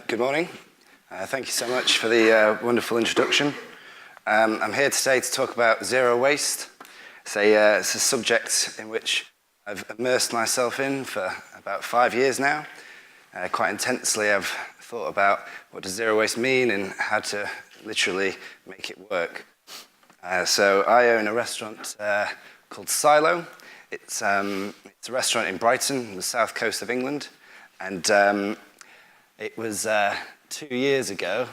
Good morning. Thank you so much for the wonderful introduction. I'm here today to talk about zero waste. It's a subject in which I've immersed myself in for about 5 years now. Quite intensely, I've thought about what does zero waste mean and how to literally make it work. So I own a restaurant called Silo. It's a restaurant in Brighton, the south coast of England, and it was 2 years ago.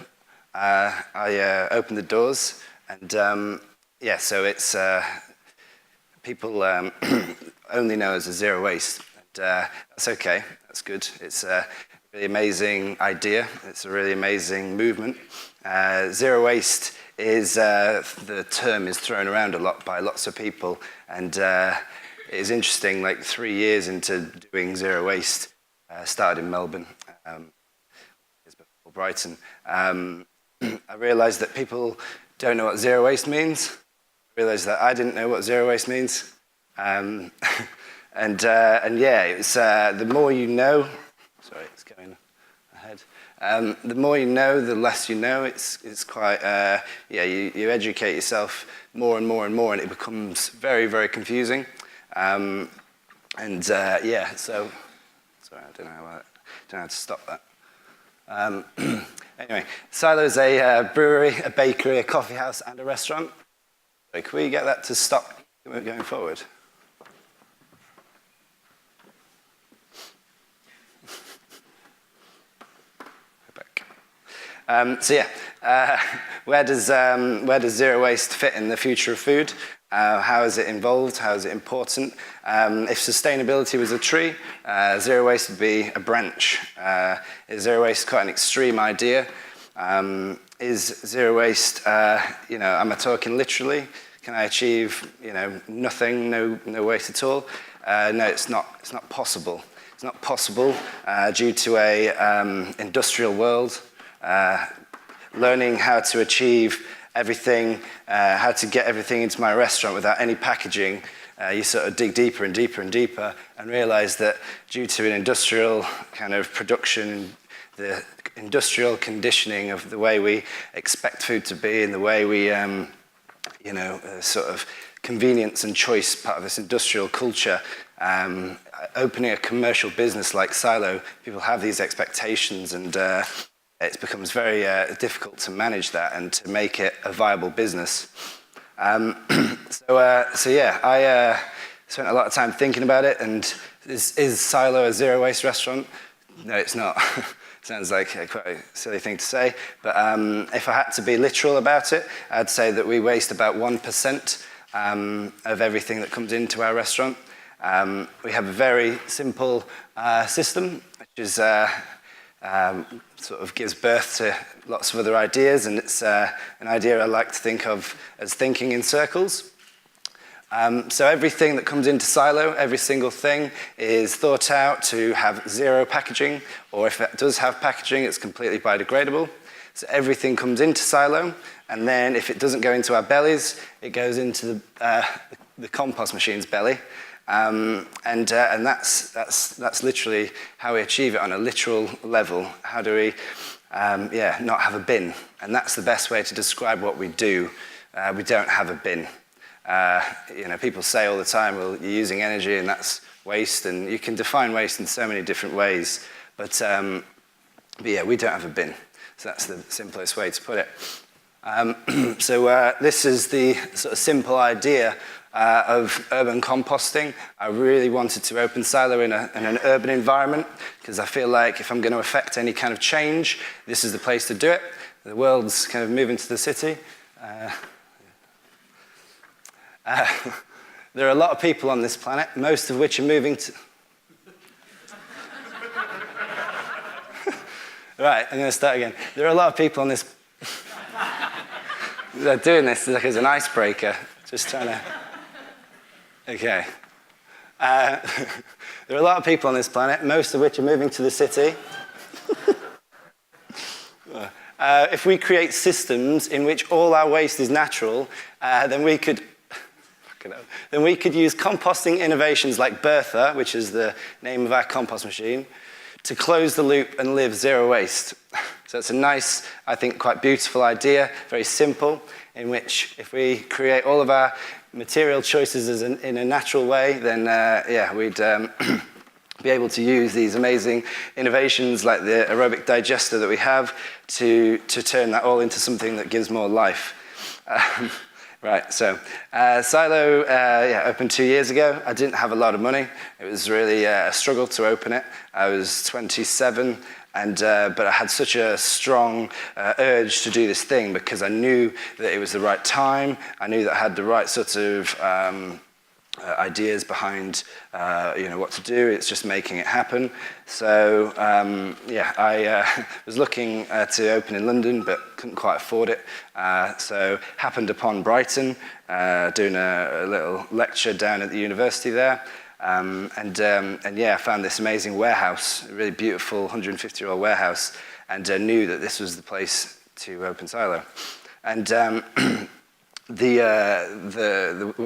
I opened the doors, and so it's people only know as a zero waste, and that's okay. That's good. It's a really amazing idea. It's a really amazing movement. Zero waste is the term is thrown around a lot by lots of people, and it is interesting. Like 3 years into doing zero waste, started in Melbourne. Brighton, I realised that people don't know what zero waste means. I realised that I didn't know what zero waste means, and it's the more you know. Sorry, it's going ahead. The more you know, the less you know. It's quite you educate yourself more and more and more, and it becomes very, very confusing. So sorry, I don't know how to stop that. Anyway, Silo is a brewery, a bakery, a coffee house, and a restaurant. So can we get that to stop going forward? Go back. Where does zero waste fit in the future of food? How is it involved? How is it important? If sustainability was a tree, zero waste would be a branch. Is zero waste quite an extreme idea? Is zero waste, am I talking literally? Can I achieve, nothing, no waste at all? No, it's not possible. It's not possible due to a industrial world. Learning how to achieve everything, how to get everything into my restaurant without any packaging, you sort of dig deeper and deeper and deeper and realize that due to an industrial kind of production, the industrial conditioning of the way we expect food to be and the way we, sort of convenience and choice part of this industrial culture, opening a commercial business like Silo, people have these expectations, and it becomes very difficult to manage that and to make it a viable business. I spent a lot of time thinking about it. And is Silo a zero waste restaurant? No, it's not. Sounds like quite a silly thing to say. But if I had to be literal about it, I'd say that we waste about 1% of everything that comes into our restaurant. We have a very simple system, which is sort of gives birth to lots of other ideas, and it's an idea I like to think of as thinking in circles. So everything that comes into Silo, every single thing, is thought out to have zero packaging, or if it does have packaging, it's completely biodegradable. So everything comes into Silo, and then if it doesn't go into our bellies, it goes into the compost machine's belly. And that's literally how we achieve it on a literal level. How do we not have a bin? And that's the best way to describe what we do. We don't have a bin. People say all the time, well, you're using energy and that's waste, and you can define waste in so many different ways. But we don't have a bin. So that's the simplest way to put it. This is the sort of simple idea of urban composting. I really wanted to open Silo in an urban environment because I feel like if I'm going to affect any kind of change, this is the place to do it. The world's kind of moving to the city. There are a lot of people on this planet, most of which are moving to... Right, I'm going to start again. There are a lot of people on this... They're doing this like as an icebreaker, just trying to... Okay. There are a lot of people on this planet, most of which are moving to the city. If we create systems in which all our waste is natural, then we could use composting innovations like Bertha, which is the name of our compost machine, to close the loop and live zero waste. So it's a nice, I think, quite beautiful idea, very simple, in which if we create all of our material choices in a natural way, then we'd be able to use these amazing innovations like the aerobic digester that we have to turn that all into something that gives more life. Right, so Silo opened 2 years ago. I didn't have a lot of money. It was really a struggle to open it. I was 27, but I had such a strong urge to do this thing because I knew that it was the right time. I knew that I had the right sort of ideas behind what to do. It's just making it happen. So I was looking to open in London but couldn't quite afford it. So happened upon Brighton, doing a little lecture down at the university there. I found this amazing warehouse, a really beautiful 150-year-old warehouse, and knew that this was the place to open Silo. And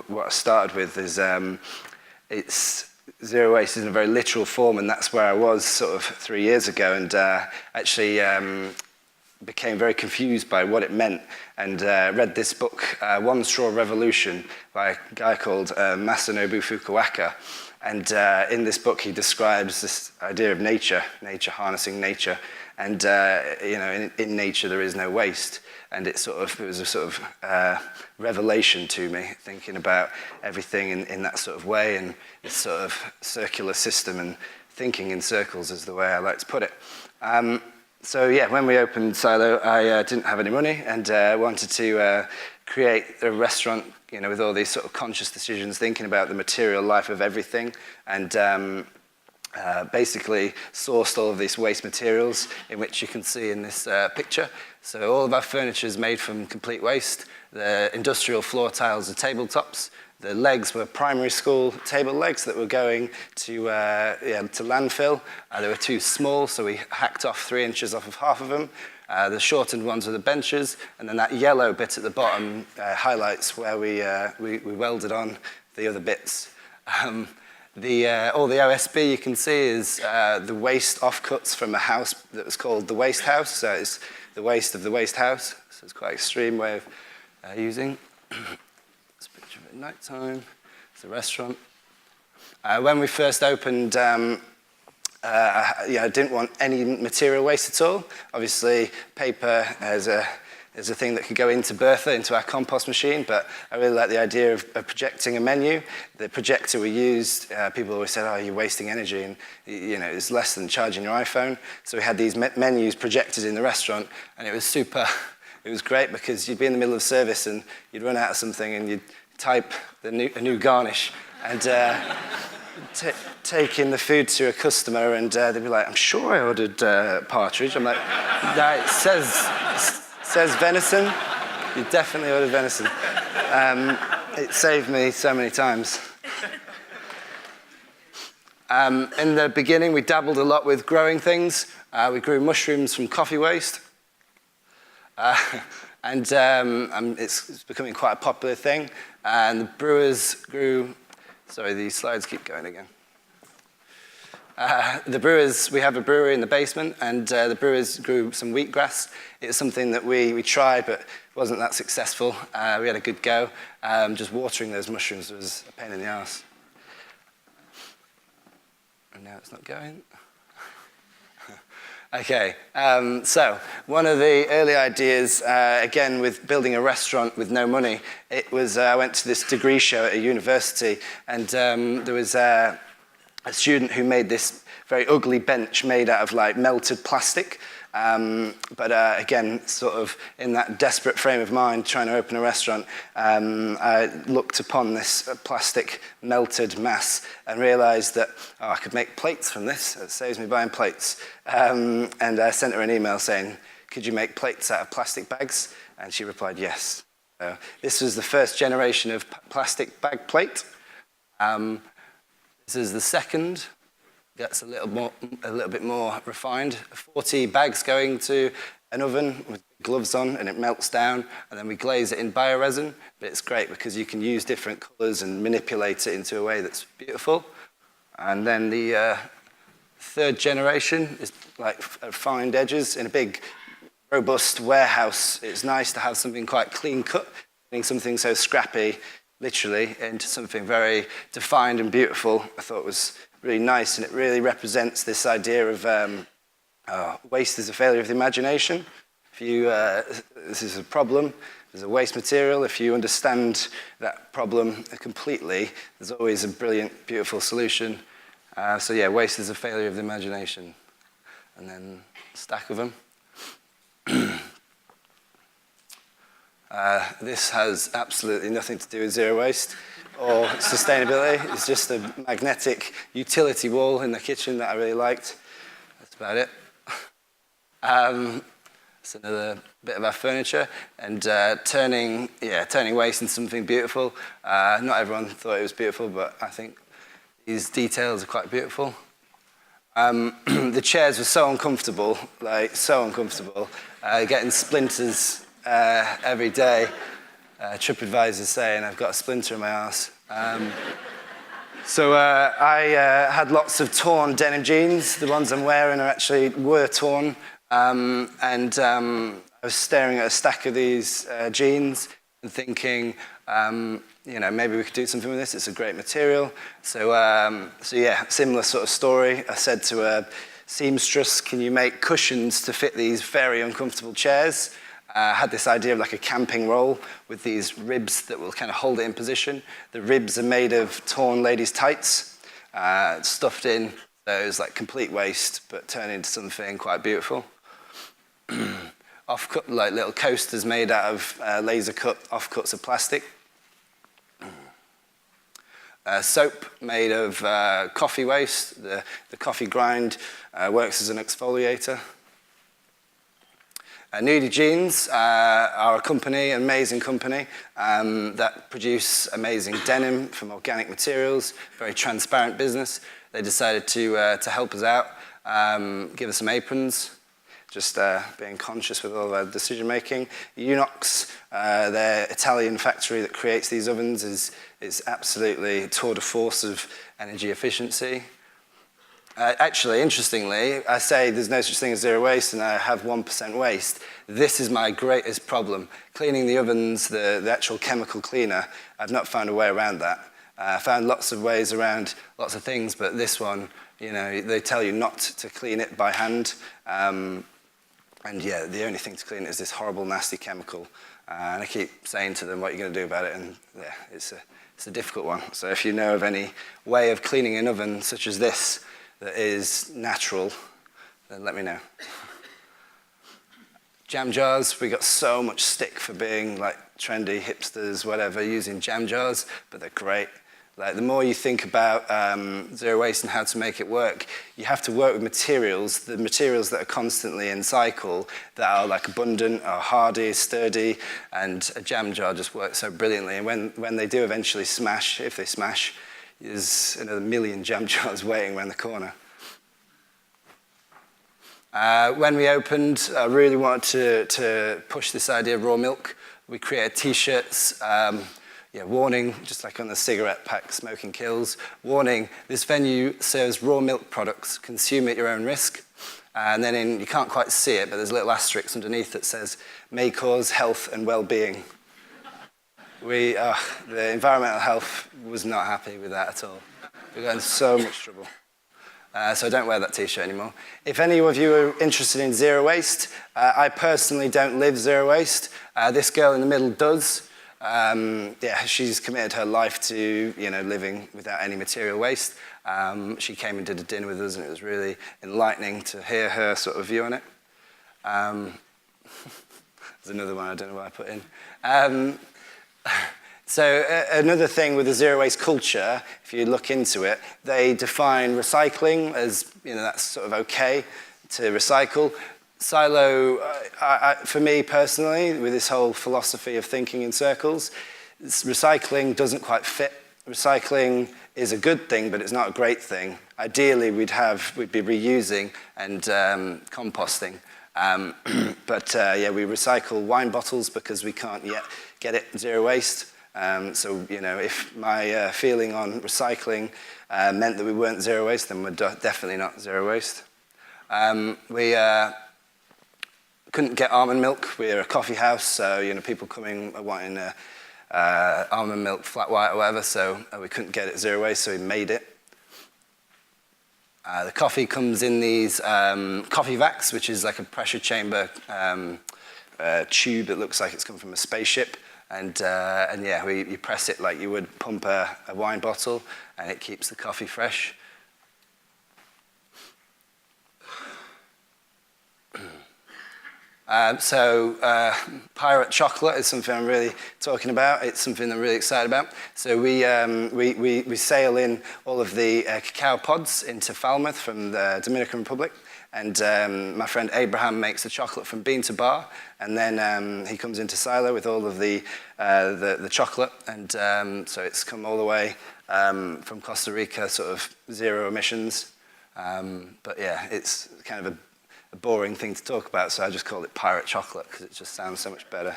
what I started with is it's zero waste in a very literal form, and that's where I was sort of 3 years ago, and actually became very confused by what it meant, and read this book, One Straw Revolution, by a guy called Masanobu Fukuoka. And in this book, he describes this idea of nature harnessing nature, and in nature there is no waste. And it was a sort of revelation to me, thinking about everything in that sort of way, and this sort of circular system, and thinking in circles is the way I like to put it. When we opened Silo, I didn't have any money, and wanted to create a restaurant, with all these sort of conscious decisions, thinking about the material life of everything, and basically sourced all of these waste materials, in which you can see in this picture. So all of our furniture is made from complete waste. The industrial floor tiles are tabletops. The legs were primary school table legs that were going to landfill. They were too small, so we hacked off 3 inches off of half of them. The shortened ones were the benches, and then that yellow bit at the bottom highlights where we welded on the other bits. All the OSB you can see is the waste offcuts from a house that was called the Waste House. So it's the waste of the waste house. So it's quite an extreme way of using. This picture of it at night time. It's a restaurant. When we first opened, I didn't want any material waste at all. Obviously, paper is a thing that could go into Bertha, into our compost machine, but I really like the idea of projecting a menu. The projector we used, people always said, oh, you're wasting energy, and it's less than charging your iPhone. So we had these menus projected in the restaurant, and it was super. It was great because you'd be in the middle of service and you'd run out of something and you'd type a new garnish, and take in the food to a customer, and they'd be like, I'm sure I ordered partridge. I'm like, no, it says venison. You definitely ordered venison. It saved me so many times. In the beginning, we dabbled a lot with growing things. We grew mushrooms from coffee waste. It's becoming quite a popular thing. And the Brewers grew... Sorry, these slides keep going again. The Brewers, we have a brewery in the basement, and the Brewers grew some wheatgrass. It's something that we tried, but wasn't that successful. We had a good go. Just watering those mushrooms was a pain in the arse. And now it's not going. Okay, so one of the early ideas, again, with building a restaurant with no money, it was I went to this degree show at a university, and there was a student who made this very ugly bench made out of like melted plastic. Again, sort of in that desperate frame of mind, trying to open a restaurant, I looked upon this plastic melted mass and realized that, I could make plates from this. It saves me buying plates. And I sent her an email saying, could you make plates out of plastic bags? And she replied, yes. This was the first generation of plastic bag plate. This is the second. That's a little bit more refined. 40 bags going to an oven with gloves on, and it melts down, and then we glaze it in bioresin. But it's great because you can use different colours and manipulate it into a way that's beautiful. And then the third generation is like refined edges in a big, robust warehouse. It's nice to have something quite clean cut, turning something so scrappy, literally, into something very defined and beautiful. I thought was really nice, and it really represents this idea of waste is a failure of the imagination. If you, this is a problem, there's a waste material. If you understand that problem completely, there's always a brilliant, beautiful solution. So yeah, waste is a failure of the imagination. And then a stack of them. This has absolutely nothing to do with zero waste or sustainability. It's just a magnetic utility wall in the kitchen that I really liked. That's about it. It's another bit of our furniture, and turning waste into something beautiful. Not everyone thought it was beautiful, but I think these details are quite beautiful. The chairs were so uncomfortable, getting splinters every day. TripAdvisor saying I've got a splinter in my arse. So I had lots of torn denim jeans. The ones I'm wearing were torn. And I was staring at a stack of these jeans and thinking, maybe we could do something with this. It's a great material. So yeah, similar sort of story. I said to a seamstress, can you make cushions to fit these very uncomfortable chairs? I had this idea of like a camping roll with these ribs that will kind of hold it in position. The ribs are made of torn ladies' tights, stuffed in. So it was like complete waste, but turned into something quite beautiful. Off-cut, like little coasters made out of laser-cut offcuts of plastic. Soap made of coffee waste. The coffee grind works as an exfoliator. Nudie Jeans are a company, an amazing company, that produce amazing denim from organic materials, very transparent business. They decided to help us out, give us some aprons, just being conscious with all of our decision making. Unox, their Italian factory that creates these ovens, is absolutely a tour de force of energy efficiency. Actually, interestingly, I say there's no such thing as zero waste and I have 1% waste. This is my greatest problem. Cleaning the ovens, the actual chemical cleaner, I've not found a way around that. I found lots of ways around lots of things, but this one, they tell you not to clean it by hand. And yeah, the only thing to clean it is this horrible, nasty chemical. And I keep saying to them, what are you going to do about it? And yeah, it's a difficult one. So if you know of any way of cleaning an oven such as this that is natural, then let me know. Jam jars, we got so much stick for being like trendy, hipsters, whatever, using jam jars, but they're great. Like the more you think about zero waste and how to make it work, you have to work with materials, the materials that are constantly in cycle, that are like abundant, are hardy, sturdy, and a jam jar just works so brilliantly. And when they do eventually smash, if they smash, there's another million jam jars waiting around the corner. When we opened, I really wanted to push this idea of raw milk. We created T-shirts. Warning, just like on the cigarette pack, smoking kills. Warning, this venue serves raw milk products. Consume at your own risk. And then you can't quite see it, but there's a little asterisk underneath that says, may cause health and well-being. The environmental health was not happy with that at all. We got in so much trouble. So I don't wear that T-shirt anymore. If any of you are interested in zero waste, I personally don't live zero waste. This girl in the middle does. She's committed her life to living without any material waste. She came and did a dinner with us, and it was really enlightening to hear her sort of view on it. There's another one I don't know what I put in. So another thing with the zero waste culture, if you look into it, they define recycling as that's sort of okay to recycle. Silo, for me personally, with this whole philosophy of thinking in circles, recycling doesn't quite fit. Recycling is a good thing, but it's not a great thing. Ideally, we'd be reusing and composting. But we recycle wine bottles because we can't yet get it zero waste. So if my feeling on recycling meant that we weren't zero waste, then we're definitely not zero waste. We couldn't get almond milk. We're a coffee house, so people coming wanting almond milk, flat white or whatever, so we couldn't get it zero waste, so we made it. The coffee comes in these coffee vacs, which is like a pressure chamber tube that looks like it's come from a spaceship. And yeah, you press it like you would pump a wine bottle, and it keeps the coffee fresh. Pirate chocolate is something I'm really talking about. It's something I'm really excited about. So we sail in all of the cacao pods into Falmouth from the Dominican Republic. And my friend Abraham makes the chocolate from bean to bar. And then he comes into Silo with all of the chocolate. And so it's come all the way from Costa Rica, sort of zero emissions. But yeah, it's kind of a boring thing to talk about, so I just call it pirate chocolate because it just sounds so much better.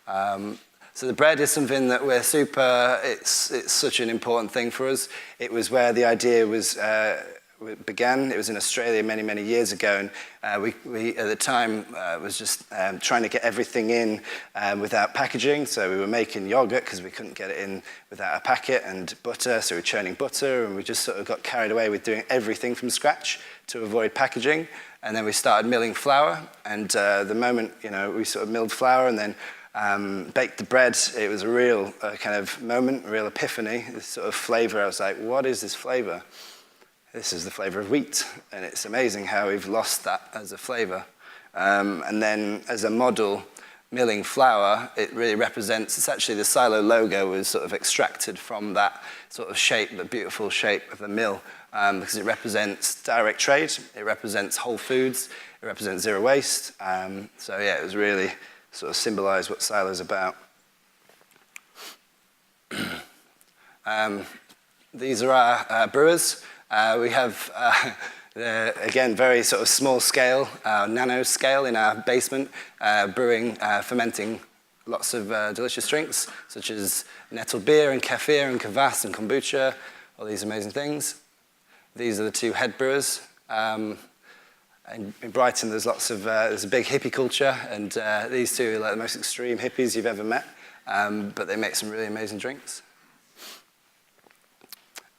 So the bread is something that we're it's such an important thing for us. It was where the idea began. It was in Australia many, many years ago, and we at the time was just trying to get everything in without packaging. So we were making yogurt because we couldn't get it in without a packet, and butter, so we were churning butter, and we just sort of got carried away with doing everything from scratch to avoid packaging. And then we started milling flour, and the moment we sort of milled flour and then baked the bread, it was a real kind of moment, a real epiphany, this sort of flavor. I was like, what is this flavor? This is the flavor of wheat, and it's amazing how we've lost that as a flavor. And then as a model, milling flour, it really represents, it's actually the Silo logo was sort of extracted from that sort of shape, the beautiful shape of the mill, because it represents direct trade, it represents whole foods, it represents zero waste. So yeah, it was really sort of symbolized what Silo's about. These are our brewers. We have, again, very sort of small scale, nano scale in our basement, brewing, fermenting lots of delicious drinks, such as nettle beer and kefir and kvass and kombucha, all these amazing things. These are the two head brewers. In Brighton, there's there's a big hippie culture, and these two are like the most extreme hippies you've ever met, but they make some really amazing drinks.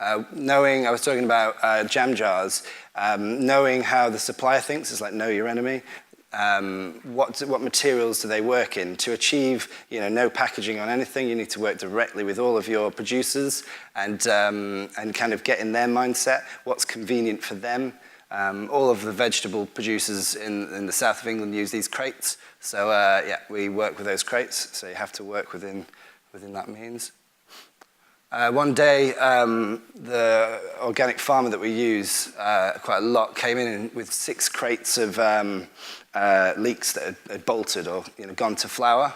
I was talking about jam jars, knowing how the supplier thinks is like know your enemy. What materials do they work in? To achieve no packaging on anything, you need to work directly with all of your producers and kind of get in their mindset, what's convenient for them. All of the vegetable producers in the south of England use these crates. So yeah, we work with those crates, so you have to work within that means. One day, the organic farmer that we use quite a lot came in with 6 crates of leeks that had bolted or gone to flour,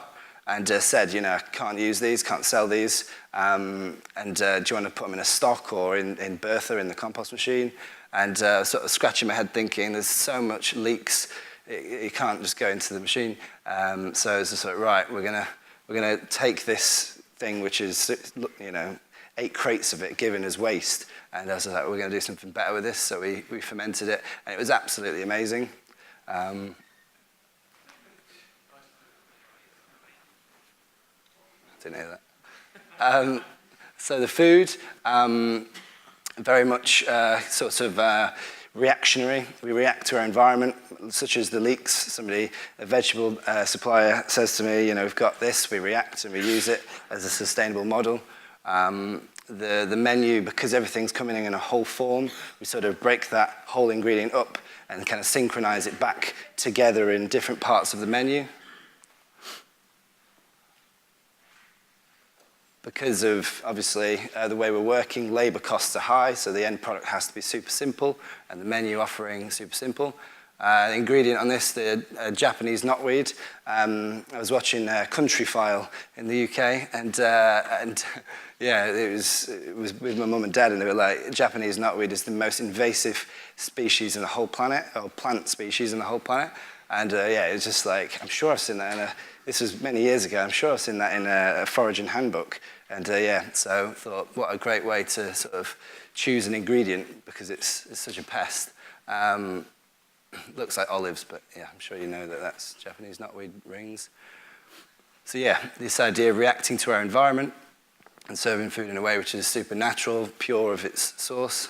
and said, I can't use these, can't sell these, and do you want to put them in a stock or in Bertha in the compost machine? And sort of scratching my head thinking, there's so much leeks, it can't just go into the machine. So it's just like, right, we're gonna take this thing, which is 8 crates of it given as waste, and I was like, we're going to do something better with this. So we fermented it, and it was absolutely amazing. Didn't hear that. So the food, very much sort of reactionary. We react to our environment, such as the leeks. A vegetable supplier says to me, we've got this, we react and we use it as a sustainable model. The menu, because everything's coming in a whole form, we sort of break that whole ingredient up and kind of synchronize it back together in different parts of the menu. Because of, obviously, the way we're working, labor costs are high, so the end product has to be super simple, and the menu offering super simple. The ingredient on this, the Japanese knotweed. I was watching Country File in the UK, and yeah, it was with my mum and dad, and they were like, Japanese knotweed is the most invasive species in the whole planet, or plant species in the whole planet. And yeah, it was just like, I'm sure I've seen that this was many years ago, I'm sure I've seen that in a foraging handbook. And yeah, so I thought, what a great way to sort of choose an ingredient, because it's such a pest. Looks like olives, but yeah, I'm sure you know that that's Japanese knotweed rings. So yeah, this idea of reacting to our environment and serving food in a way which is supernatural, pure of its source.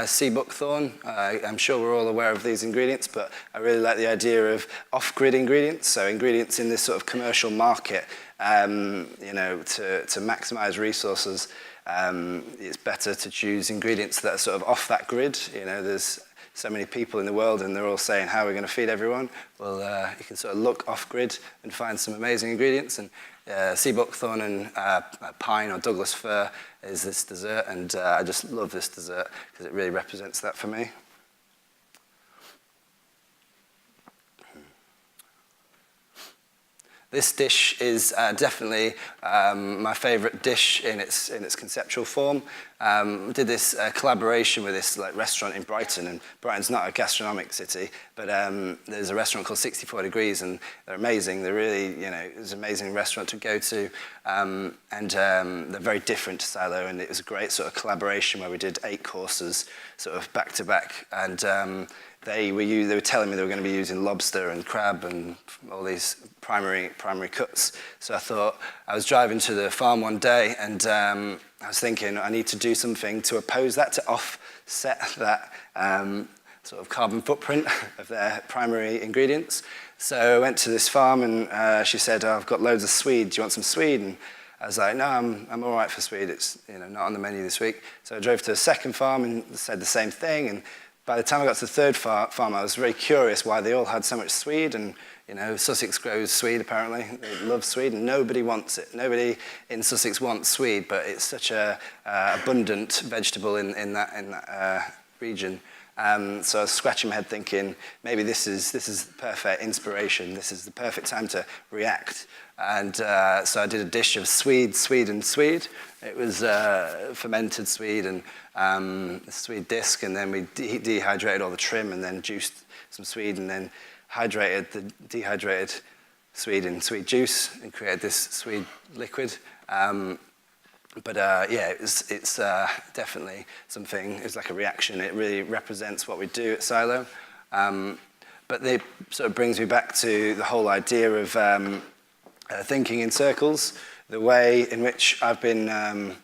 Sea buckthorn, I'm sure we're all aware of these ingredients, but I really like the idea of off-grid ingredients, so ingredients in this sort of commercial market, you know, to maximize resources. It's better to choose ingredients that are sort of off that grid. You know, there's so many people in the world and they're all saying how we're going to feed everyone. Well, you can sort of look off-grid and find some amazing ingredients. And sea buckthorn and pine or Douglas fir is this dessert, and I just love this dessert because it really represents that for me. This dish is definitely my favourite dish in its conceptual form. Did this collaboration with this restaurant in Brighton, and Brighton's not a gastronomic city, but there's a restaurant called 64 Degrees, and they're amazing. They're really, you know, it's an amazing restaurant to go to, and they're very different to Silo, and it was a great sort of collaboration where we did 8 courses sort of back to back, and they were telling me they were going to be using lobster and crab and all these primary cuts. So I thought, I was driving to the farm one day, and I was thinking I need to do something to oppose that, to offset that sort of carbon footprint of their primary ingredients. So I went to this farm, and she said, oh, I've got loads of swede. Do you want some swede? And I was like, no, I'm all right for swede. It's, you know, not on the menu this week. So I drove to a second farm and said the same thing. And by the time I got to the third farm, I was very curious why they all had so much swede. And, you know, Sussex grows swede, apparently. They love swede, and nobody wants it. Nobody in Sussex wants swede, but it's such a abundant vegetable in that region. So I was scratching my head thinking, maybe this is the perfect inspiration. This is the perfect time to react. And so I did a dish of swede. It was fermented swede and a swede disc, and then we dehydrated all the trim and then juiced some swede, and then hydrated the dehydrated swede in swede juice and created this swede liquid. But yeah, it's definitely something. It's like a reaction. It really represents what we do at Silo. But it sort of brings me back to the whole idea of thinking in circles. The way in which I've been,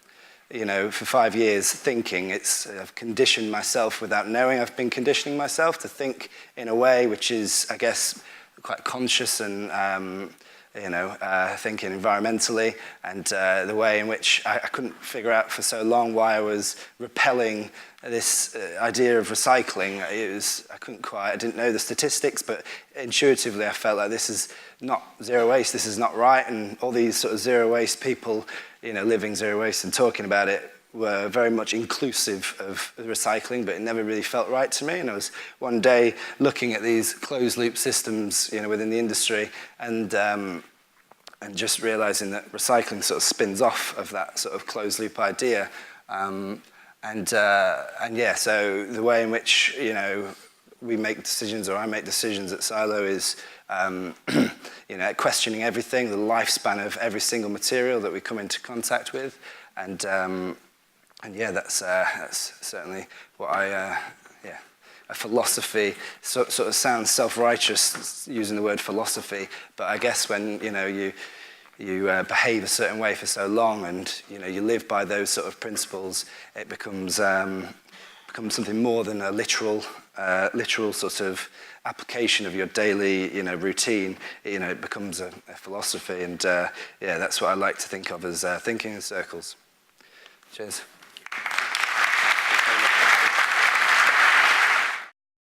you know, for 5 years thinking. I've conditioned myself without knowing. I've been conditioning myself to think in a way which is, I guess, quite conscious and you know, thinking environmentally, and the way in which I couldn't figure out for so long why I was repelling this idea of recycling. I didn't know the statistics, but intuitively I felt like this is not zero waste, this is not right, and all these sort of zero waste people, you know, living zero waste and talking about it were very much inclusive of recycling, but it never really felt right to me. And I was one day looking at these closed loop systems, you know, within the industry, and just realizing that recycling sort of spins off of that sort of closed loop idea. And yeah, so the way in which, you know, we make decisions, or I make decisions at Silo, is you know, questioning everything, the lifespan of every single material that we come into contact with, and yeah, that's certainly what yeah, a philosophy. Sort of sounds self-righteous using the word philosophy, but I guess when, you know, you behave a certain way for so long, and, you know, you live by those sort of principles, it becomes something more than a literal sort of application of your daily, you know, routine. You know, it becomes a philosophy, and yeah, that's what I like to think of as thinking in circles. Cheers.